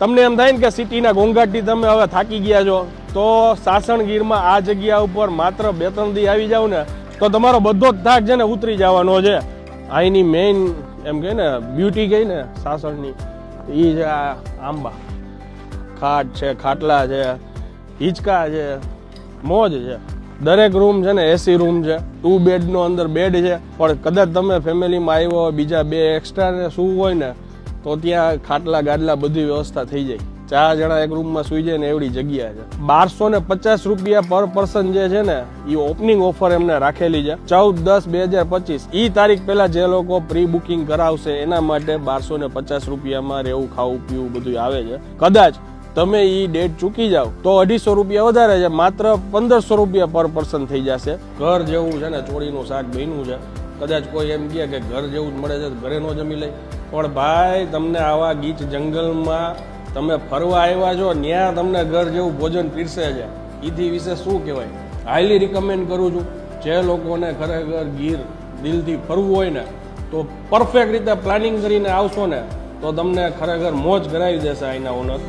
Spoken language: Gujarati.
તમને એમ થાય ને કે સિટીના ઘોંઘાટથી તમે હવે થાકી ગયા છો, તો સાસણગીરમાં આ જગ્યા ઉપર માત્ર 2-3 દી આવી જાવ ને તો તમારો બધો જ થાક છે ને ઉતરી જવાનો છે. અહીંની મેઇન એમ કહે ને બ્યુટી કહી ને સાસણની, એ છે આ આંબા. ખાટ છે, ખાટલા છે, હિંચકા છે, મોજ છે. દરેક રૂમ છે ને એસી રૂમ છે. 2 બેડનો અંદર બેડ છે. પણ કદાચ તમે ફેમિલીમાં આવ્યો હોય, બીજા 2 એક્સ્ટ્રા ને શું હોય ને, તો ત્યાં ખાટલા ગાડલા બધી વ્યવસ્થા થઈ જાય. 4 જણા એક રૂમમાં સુઈ જાય ને એવડી જગ્યા છે. 1250 રૂપિયા પર પર્સન જે છે ને, એ ઓપનિંગ ઓફર એમને રાખેલી છે 14/10/2025. ઈ તારીખ પહેલા જે લોકો પ્રી બુકિંગ કરાવશે એના માટે 1250 રૂપિયામાં રહેવું, ખાવું, પીવું બધું આવે છે. કદાચ તમે ઈ ડેટ ચૂકી જાવ તો 250 રૂપિયા વધારે છે, માત્ર 1500 રૂપિયા પર પર્સન થઈ જશે. ઘર જેવું છે ને ચોળીનું શાક બન્યું છે. કદાચ કોઈ એમ કહે કે ઘર જેવું જ મળે છે, ઘરે નો જમી લઈ. પણ ભાઈ, તમને આવા ગીચ જંગલમાં તમે ફરવા આવ્યા છો, ત્યાં તમને ઘર જેવું ભોજન પીરસે છે. એથી વિશે શું કહેવાય. હાઈલી રિકમેન્ડ કરું છું. જે લોકોને ખરેખર ગીર દિલથી ફરવું હોય ને, તો પરફેક્ટ રીતે પ્લાનિંગ કરીને આવશો ને, તો તમને ખરેખર મોજ કરાવી દેશે અહીંના ઓનર.